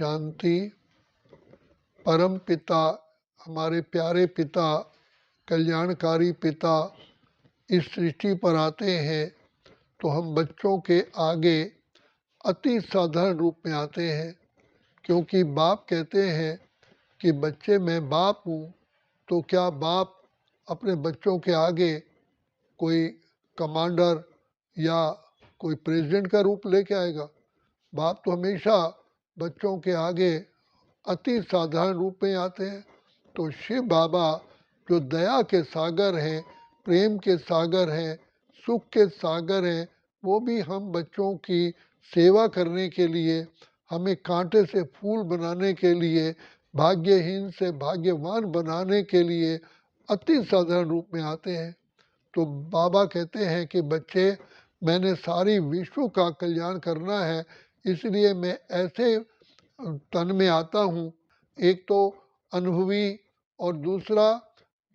शांति। परम पिता, हमारे प्यारे पिता, कल्याणकारी पिता इस सृष्टि पर आते हैं तो हम बच्चों के आगे अति साधारण रूप में आते हैं, क्योंकि बाप कहते हैं कि बच्चे मैं बाप हूँ। तो क्या बाप अपने बच्चों के आगे कोई कमांडर या कोई प्रेसिडेंट का रूप लेके आएगा? बाप तो हमेशा बच्चों के आगे अति साधारण रूप में आते हैं। तो शिव बाबा जो दया के सागर हैं, प्रेम के सागर हैं, सुख के सागर हैं, वो भी हम बच्चों की सेवा करने के लिए, हमें कांटे से फूल बनाने के लिए, भाग्यहीन से भाग्यवान बनाने के लिए अति साधारण रूप में आते हैं। तो बाबा कहते हैं कि बच्चे, मैंने सारी विश्व का कल्याण करना है, इसलिए मैं ऐसे तन में आता हूँ। एक तो अनुभवी और दूसरा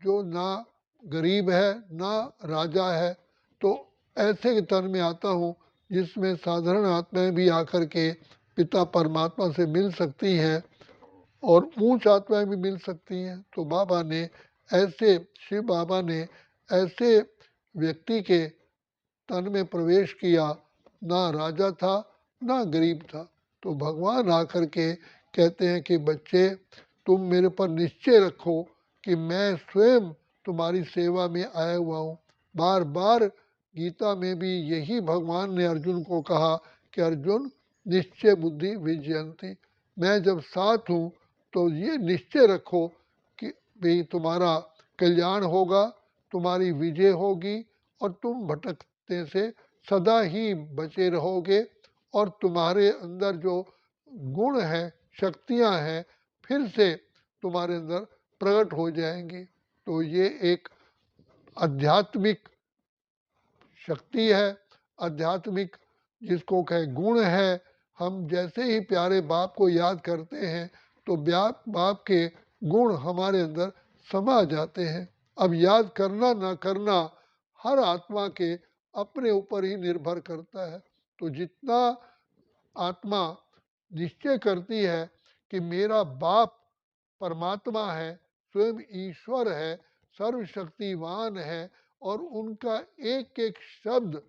जो ना गरीब है ना राजा है। तो ऐसे तन में आता हूँ जिसमें साधारण आत्माएं भी आकर के पिता परमात्मा से मिल सकती हैं और ऊंच आत्माएं भी मिल सकती हैं। तो बाबा ने ऐसे, शिव बाबा ने ऐसे व्यक्ति के तन में प्रवेश किया, ना राजा था ना गरीब था। तो भगवान आकर के कहते हैं कि बच्चे, तुम मेरे पर निश्चय रखो कि मैं स्वयं तुम्हारी सेवा में आया हुआ हूँ। बार बार गीता में भी यही भगवान ने अर्जुन को कहा कि अर्जुन निश्चय बुद्धि विजयंती, मैं जब साथ हूँ तो ये निश्चय रखो कि भाई तुम्हारा कल्याण होगा, तुम्हारी विजय होगी और तुम भटकते से सदा ही बचे रहोगे और तुम्हारे अंदर जो गुण हैं, शक्तियां हैं, फिर से तुम्हारे अंदर प्रकट हो जाएंगी। तो ये एक आध्यात्मिक शक्ति है, आध्यात्मिक जिसको कहे गुण है। हम जैसे ही प्यारे बाप को याद करते हैं तो बाप के गुण हमारे अंदर समा जाते हैं। अब याद करना ना करना हर आत्मा के अपने ऊपर ही निर्भर करता है। तो जितना आत्मा निश्चय करती है कि मेरा बाप परमात्मा है, स्वयं ईश्वर है, सर्वशक्तिवान है और उनका एक एक शब्द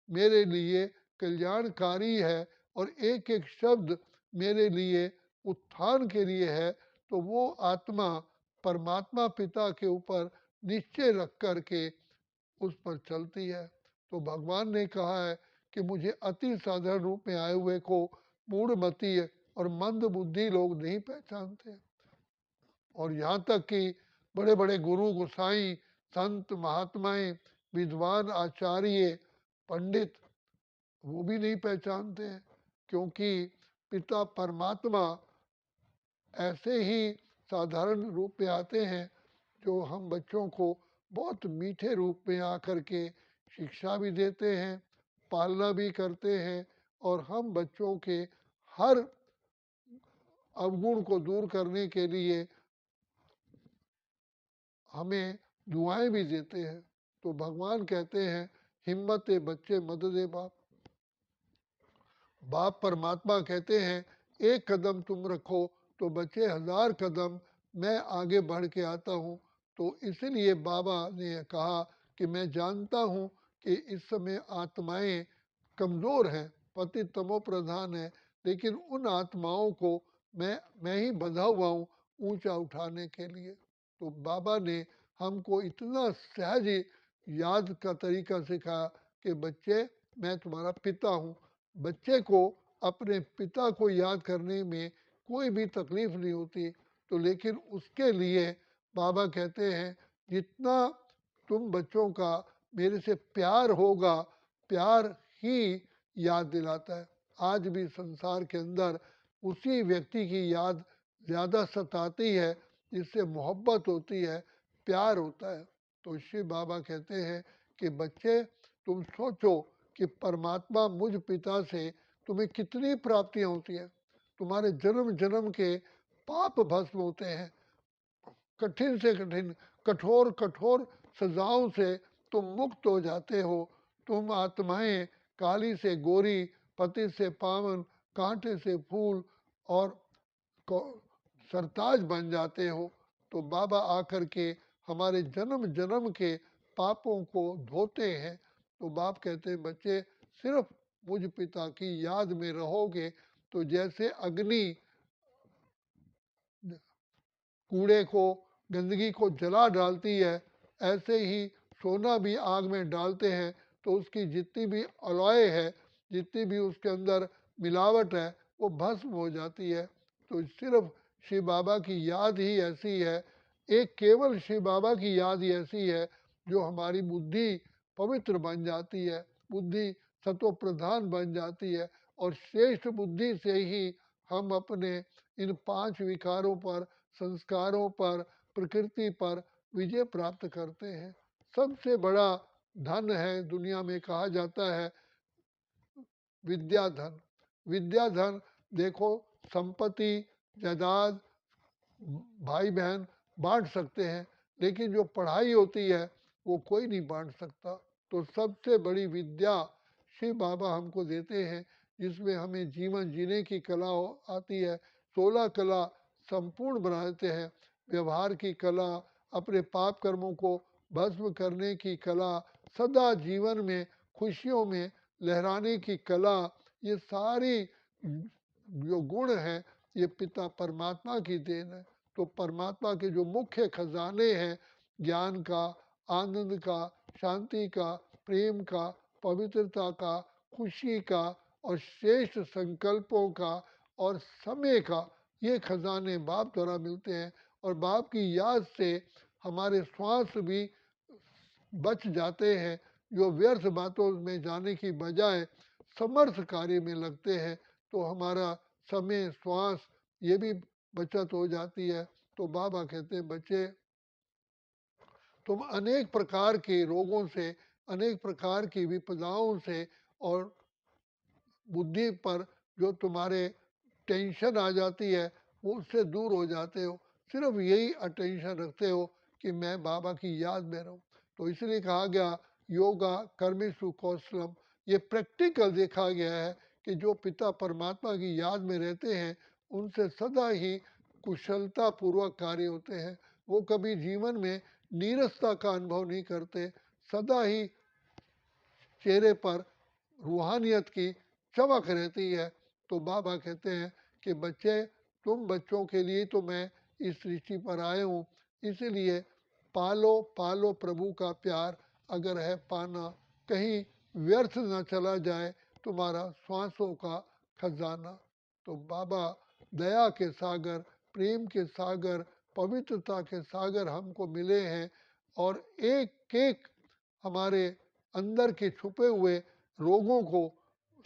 मेरे लिए कल्याणकारी है और एक एक शब्द मेरे लिए उत्थान के लिए है, तो वो आत्मा परमात्मा पिता के ऊपर निश्चय रख कर के उस पर चलती है। तो भगवान ने कहा है कि मुझे अति साधारण रूप में आए हुए को मूढ़मती और मंद बुद्धि लोग नहीं पहचानते। और यहाँ तक कि बड़े बड़े गुरु गोसाई, संत महात्माएं, विद्वान आचार्य, पंडित, वो भी नहीं पहचानते हैं, क्योंकि पिता परमात्मा ऐसे ही साधारण रूप में आते हैं जो हम बच्चों को बहुत मीठे रूप में आकर के शिक्षा भी देते हैं, पालना भी करते हैं और हम बच्चों के हर अवगुण को दूर करने के लिए हमें दुआएं भी देते हैं। तो भगवान कहते हैं, हिम्मत बच्चे मदद बाप। बाप परमात्मा कहते हैं एक कदम तुम रखो तो बच्चे 1000 कदम मैं आगे बढ़ के आता हूँ। तो इसलिए बाबा ने कहा कि मैं जानता हूँ कि इस समय आत्माएं कमज़ोर हैं, पति तमो प्रधान है, लेकिन उन आत्माओं को मैं ही बंधा हुआ हूँ ऊंचा उठाने के लिए। तो बाबा ने हमको इतना सहज याद का तरीका सिखाया कि बच्चे, मैं तुम्हारा पिता हूँ। बच्चे को अपने पिता को याद करने में कोई भी तकलीफ नहीं होती। तो लेकिन उसके लिए बाबा कहते हैं, जितना तुम बच्चों का मेरे से प्यार होगा, प्यार ही याद दिलाता है। आज भी संसार के अंदर उसी व्यक्ति की याद ज़्यादा सताती है जिससे मोहब्बत होती है, प्यार होता है। तो शिव बाबा कहते हैं कि बच्चे, तुम सोचो कि परमात्मा मुझ पिता से तुम्हें कितनी प्राप्तियां होती है। तुम्हारे जन्म जन्म के पाप भस्म होते हैं, कठिन से कठिन, कठोर कठोर सजाओं से तुम मुक्त हो जाते हो। तुम आत्माएं काली से गोरी, पति से पावन, कांटे से फूल और सरताज बन जाते हो, तो बाबा आकर के हमारे जन्म जन्म के पापों को धोते हैं। तो बाप कहते हैं बच्चे सिर्फ मुझ पिता की याद में रहोगे तो जैसे अग्नि कूड़े को, गंदगी को जला डालती है, ऐसे ही सोना भी आग में डालते हैं तो उसकी जितनी भी अलॉय है, जितनी भी उसके अंदर मिलावट है, वो भस्म हो जाती है। तो सिर्फ शिव बाबा की याद ही ऐसी है, एक केवल शिव बाबा की याद ही ऐसी है जो हमारी बुद्धि पवित्र बन जाती है, बुद्धि सत्व प्रधान बन जाती है, और श्रेष्ठ बुद्धि से ही हम अपने इन 5 विकारों पर, संस्कारों पर, प्रकृति पर विजय प्राप्त करते हैं। सबसे बड़ा धन है दुनिया में, कहा जाता है विद्या धन। विद्या धन देखो, संपत्ति, जायदाद, भाई बहन बांट सकते हैं, लेकिन जो पढ़ाई होती है वो कोई नहीं बांट सकता। तो सबसे बड़ी विद्या शिव बाबा हमको देते हैं, जिसमें हमें जीवन जीने की कला आती है। 16 कला संपूर्ण बना देते हैं, व्यवहार की कला, अपने पाप कर्मों को भस्म करने की कला, सदा जीवन में खुशियों में लहराने की कला, ये सारी जो गुण हैं ये पिता परमात्मा की देन है। तो परमात्मा के जो मुख्य खजाने हैं, ज्ञान का, आनंद का, शांति का, प्रेम का, पवित्रता का, खुशी का और श्रेष्ठ संकल्पों का और समय का, ये खजाने बाप द्वारा मिलते हैं। और बाप की याद से हमारे श्वास भी बच जाते हैं, जो व्यर्थ बातों में जाने की बजाय समर्थ कार्य में लगते हैं, तो हमारा समय, श्वास ये भी बचत हो जाती है। तो बाबा कहते हैं बच्चे तुम अनेक प्रकार के रोगों से, अनेक प्रकार की विपदाओं से और बुद्धि पर जो तुम्हारे टेंशन आ जाती है वो उससे दूर हो जाते हो, सिर्फ यही अटेंशन रखते हो कि मैं बाबा की याद में रहूं। तो इसलिए कहा गया योगा कर्मेषु कौशलम, ये प्रैक्टिकल देखा गया है कि जो पिता परमात्मा की याद में रहते हैं उनसे सदा ही कुशलता पूर्वक कार्य होते हैं। वो कभी जीवन में नीरसता का अनुभव नहीं करते, सदा ही चेहरे पर रूहानियत की चमक रहती है। तो बाबा कहते हैं कि बच्चे तुम बच्चों के लिए तो मैं इस सृष्टि पर आए हूँ, इसीलिए पालो पालो प्रभु का प्यार, अगर है पाना कहीं व्यर्थ न चला जाए तुम्हारा श्वासों का खजाना। तो बाबा दया के सागर, प्रेम के सागर, पवित्रता के सागर हमको मिले हैं, और एक एक हमारे अंदर के छुपे हुए रोगों को,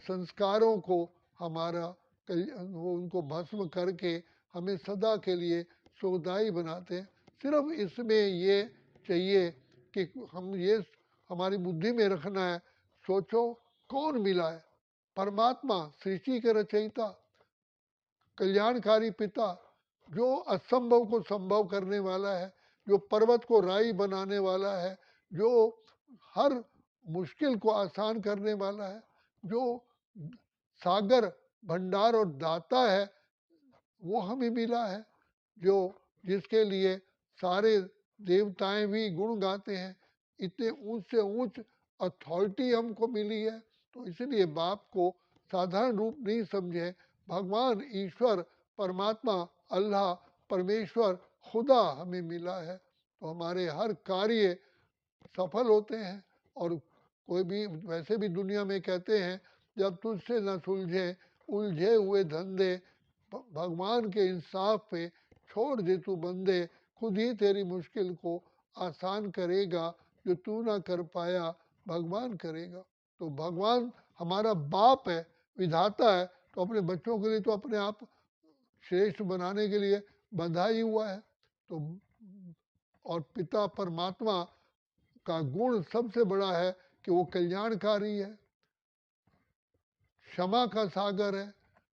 संस्कारों को हमारा वो उनको भस्म करके हमें सदा के लिए सुखदायी बनाते हैं। सिर्फ इसमें ये चाहिए कि हम ये हमारी बुद्धि में रखना है, सोचो कौन मिला है? परमात्मा, सृष्टि के रचयिता, कल्याणकारी पिता, जो असंभव को संभव करने वाला है, जो पर्वत को राई बनाने वाला है, जो हर मुश्किल को आसान करने वाला है, जो सागर भंडार और दाता है, वो हमें मिला है, जो जिसके लिए सारे देवताएं भी गुण गाते हैं। इतने ऊंच से ऊंच अथॉरिटी हमको मिली है। तो इसलिए बाप को साधारण रूप नहीं समझे, भगवान, ईश्वर, परमात्मा, अल्लाह, परमेश्वर, खुदा हमें मिला है। तो हमारे हर कार्य सफल होते हैं। और कोई भी वैसे भी दुनिया में कहते हैं जब तुझसे न सुलझे उलझे हुए धंधे, भगवान के इंसाफ पे छोड़ दे तू बंदे, खुद ही तेरी मुश्किल को आसान करेगा, जो तू ना कर पाया भगवान करेगा। तो भगवान हमारा बाप है, विधाता है, तो अपने बच्चों के लिए तो अपने आप श्रेष्ठ बनाने के लिए बंधा ही हुआ है। तो और पिता परमात्मा का गुण सबसे बड़ा है कि वो कल्याणकारी है, क्षमा का सागर है,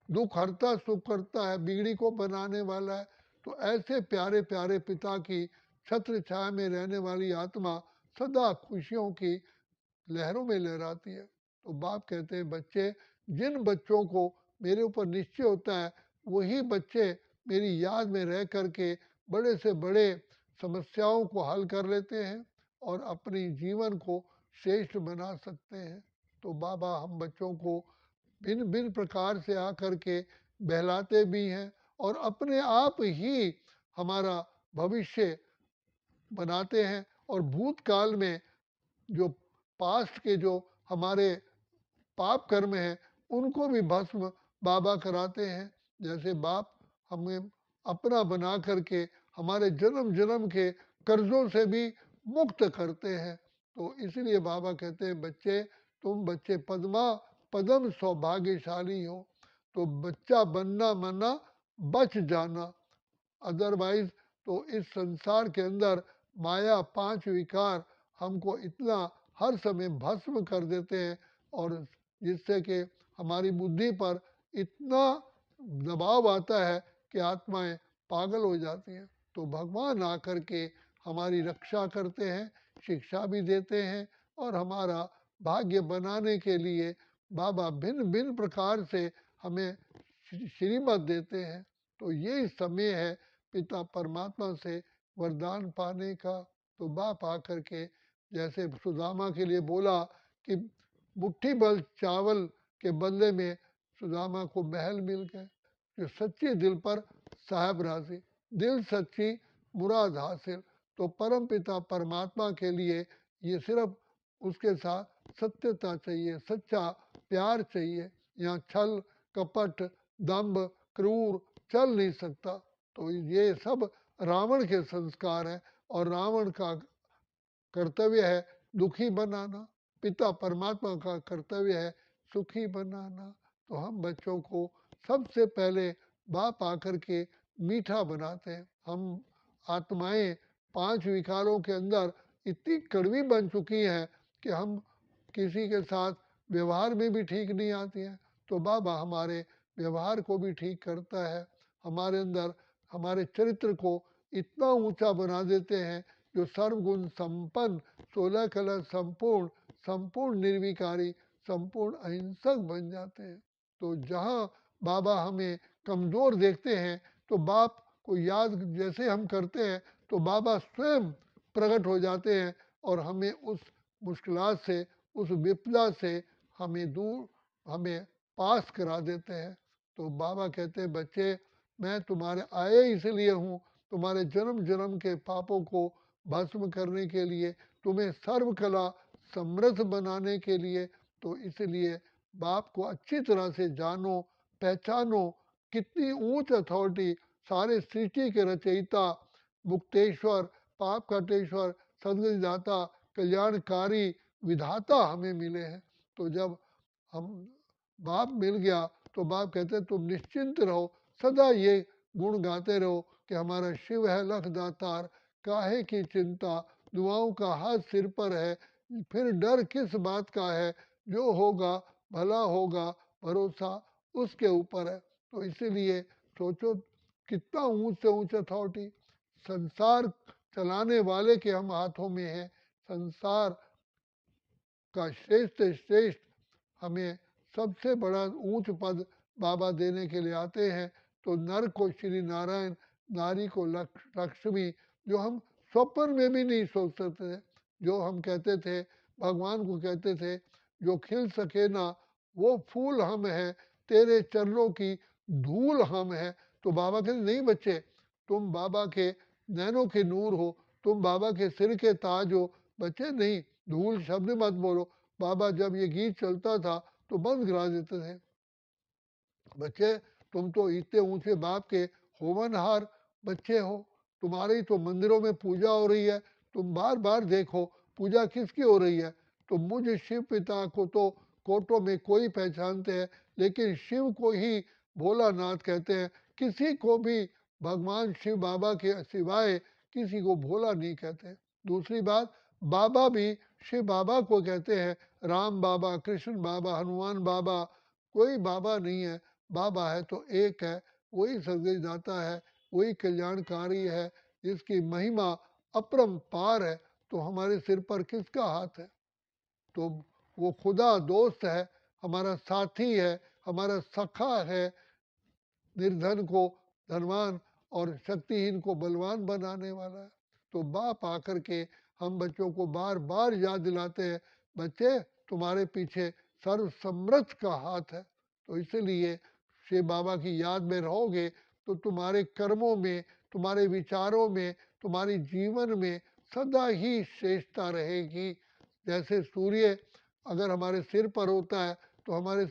दुख हरता सुख करता है, बिगड़ी को बनाने वाला है। तो ऐसे प्यारे प्यारे पिता की छत्र छाया में रहने वाली आत्मा सदा खुशियों की लहरों में लहराती है। तो बाप कहते हैं बच्चे, जिन बच्चों को मेरे ऊपर निश्चय होता है वही बच्चे मेरी याद में रह करके बड़े से बड़े समस्याओं को हल कर लेते हैं और अपनी जीवन को श्रेष्ठ बना सकते हैं। तो बाबा हम बच्चों को भिन्न भिन्न प्रकार से आकर के बहलाते भी हैं और अपने आप ही हमारा भविष्य बनाते हैं और भूतकाल में जो पास्ट के जो हमारे पाप कर्म हैं उनको भी भस्म बाबा कराते हैं। जैसे बाप हमें अपना बना करके हमारे जन्म जन्म के कर्जों से भी मुक्त करते हैं। तो इसलिए बाबा कहते हैं बच्चे तुम बच्चे पद्मा पदम सौभाग्यशाली हो। तो बच्चा बनना मना बच जाना, अदरवाइज तो इस संसार के अंदर माया पांच विकार हमको इतना हर समय भस्म कर देते हैं और जिससे कि हमारी बुद्धि पर इतना दबाव आता है कि आत्माएं पागल हो जाती हैं। तो भगवान आकर के हमारी रक्षा करते हैं, शिक्षा भी देते हैं और हमारा भाग्य बनाने के लिए बाबा भिन्न भिन्न प्रकार से हमें श्रीमत देते हैं। तो ये समय है पिता परमात्मा से वरदान पाने का। तो बाप आकर के जैसे सुदामा के लिए बोला कि मुट्ठी भर चावल के बदले में सुदामा को महल मिल गए। जो सच्चे दिल पर साहब राजी, दिल सच्ची मुराद हासिल। तो परम पिता परमात्मा के लिए ये सिर्फ उसके साथ सत्यता चाहिए, सच्चा प्यार चाहिए। यहाँ छल कपट दंभ क्रूर चल नहीं सकता। तो ये सब रावण के संस्कार हैं और रावण का कर्तव्य है दुखी बनाना, पिता परमात्मा का कर्तव्य है सुखी बनाना। तो हम बच्चों को सबसे पहले बाप आकर के मीठा बनाते हैं। हम आत्माएं पांच विकारों के अंदर इतनी कड़वी बन चुकी हैं कि हम किसी के साथ व्यवहार में भी ठीक नहीं आती हैं। तो बाबा हमारे व्यवहार को भी ठीक करता है, हमारे अंदर हमारे चरित्र को इतना ऊंचा बना देते हैं जो सर्वगुण संपन्न 16 कला संपूर्ण संपूर्ण निर्विकारी संपूर्ण अहिंसक बन जाते हैं। तो जहाँ बाबा हमें कमज़ोर देखते हैं तो बाप को याद जैसे हम करते हैं तो बाबा स्वयं प्रकट हो जाते हैं और हमें उस मुश्किलात से उस विपदा से हमें दूर हमें पास करा देते हैं। तो बाबा कहते हैं बच्चे मैं तुम्हारे आए इसलिए हूँ, तुम्हारे जन्म जन्म के पापों को भस्म करने के लिए, तुम्हें सर्वकला समृद्ध बनाने के लिए। तो इसलिए बाप को अच्छी तरह से जानो पहचानो। कितनी ऊंच अथॉरिटी सारे सृष्टि के रचयिता मुक्तेश्वर पाप कटेश्वर सदगति दाता कल्याणकारी विधाता हमें मिले हैं। तो जब हम बाप मिल गया तो बाप कहते तुम निश्चिंत रहो, सदा ये गुण गाते रहो कि हमारा शिव है लख दातार, काहे की चिंता, दुआओं का हाथ सिर पर है, फिर डर किस बात का है, जो होगा भला होगा, भरोसा उसके ऊपर है। तो इसीलिए सोचो कितना ऊंच से ऊंच अथॉरिटी, संसार चलाने वाले के हम हाथों में है। संसार का श्रेष्ठ श्रेष्ठ हमें सबसे बड़ा ऊंच पद बाबा देने के लिए आते हैं। तो नर को श्री नारायण, नारी को लक्ष्मी, जो हम स्वप्न में भी नहीं सोच सकते थे। जो हम कहते थे भगवान को कहते थे जो खिल सके ना वो फूल हम हैं, तेरे चरणों की धूल हम हैं। तो बाबा कहते नहीं बच्चे, तुम बाबा के नैनों के नूर हो, तुम बाबा के सिर के ताज हो। बच्चे नहीं, धूल शब्द मत बोलो। बाबा जब ये गीत चलता था तो बंद करा देते थे। बच्चे तुम तो इतने ऊंचे बाप के होमनहार बच्चे हो, तुम्हारी तो मंदिरों में पूजा हो रही है, तुम बार बार देखो पूजा किसकी हो रही है। तो मुझे शिव पिता को तो कोटों में कोई पहचानते हैं, लेकिन शिव को ही भोलानाथ कहते हैं। किसी को भी भगवान शिव बाबा के सिवाय किसी को भोला नहीं कहते। दूसरी बात, बाबा भी शिव बाबा को कहते हैं, राम बाबा कृष्ण बाबा हनुमान बाबा, कोई बाबा नहीं है। बाबा है तो एक है, वही सदगति दाता है, वही कल्याणकारी है, जिसकी महिमा अपरंपार है। तो हमारे सिर पर किसका हाथ है। तो वो खुदा दोस्त है, हमारा साथी है, हमारा सखा है, निर्धन को धनवान और शक्तिहीन को बलवान बनाने वाला है। तो बाप आकर के हम बच्चों को बार बार याद दिलाते हैं, बच्चे तुम्हारे पीछे सर्व समर्थ का हाथ है। तो इसलिए शिव बाबा की याद में रहोगे तो तुम्हारे कर्मों में, तुम्हारे विचारों में, तुम्हारे जीवन में सदा ही श्रेष्ठता रहेगी। जैसे सूर्य अगर हमारे सिर पर होता है तो हमारे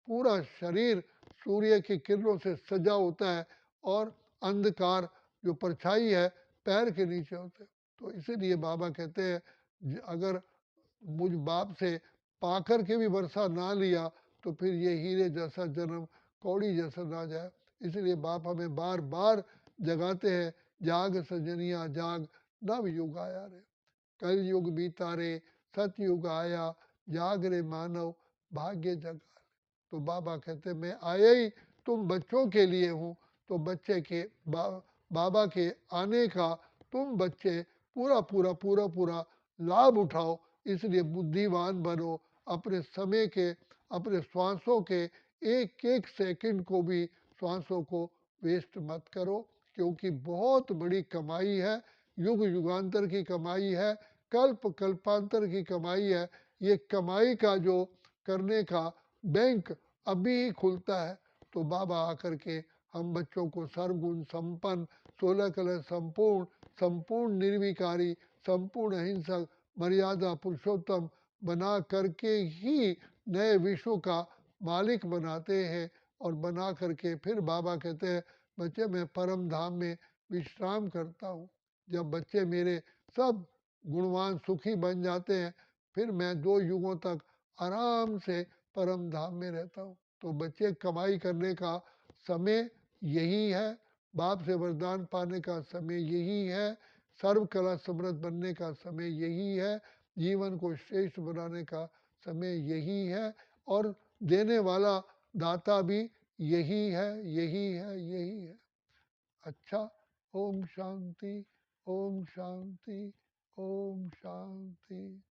पूरा शरीर सूर्य की किरणों से सजा होता है, और अंधकार जो परछाई है पैर के नीचे होते हैं। तो इसीलिए बाबा कहते हैं अगर मुझ बाप से पाकर के भी वर्षा ना लिया तो फिर ये हीरे जैसा जन्म कौड़ी जैसा ना जाए। इसलिए बाप हमें बार बार जगाते हैं, जाग सजनिया जाग, नव युग आया रे, कल युग बीता रे, सतयुग आया, जाग रे मानव, भाग्य जगा। तो बाबा कहते मैं आया ही तुम बच्चों के लिए हूँ। तो बच्चे के बाबा के आने का तुम बच्चे पूरा पूरा पूरा पूरा लाभ उठाओ। इसलिए बुद्धिमान बनो, अपने समय के, अपने श्वासों के एक एक सेकंड को भी श्वासों को वेस्ट मत करो, क्योंकि बहुत बड़ी कमाई है, युग युगांतर की कमाई है, कल्प कल्पांतर की कमाई है। ये कमाई का जो करने का बैंक अभी ही खुलता है। तो बाबा आकर के हम बच्चों को सर्वगुण संपन्न, 16 कलश संपूर्ण, संपूर्ण निर्विकारी, संपूर्ण अहिंसक, मर्यादा पुरुषोत्तम बना करके ही नए विश्व का मालिक बनाते हैं। और बना करके फिर बाबा कहते हैं बच्चे मैं परम धाम में विश्राम करता हूँ। जब बच्चे मेरे सब गुणवान सुखी बन जाते हैं फिर मैं 2 युगों तक आराम से परम धाम में रहता हूँ। तो बच्चे कमाई करने का समय यही है, बाप से वरदान पाने का समय यही है, सर्व कला समृद्ध बनने का समय यही है, जीवन को श्रेष्ठ बनाने का समय यही है, और देने वाला दाता भी यही है, यही है, यही है। अच्छा, ओम शांति, ओम शांति, ओम शांति।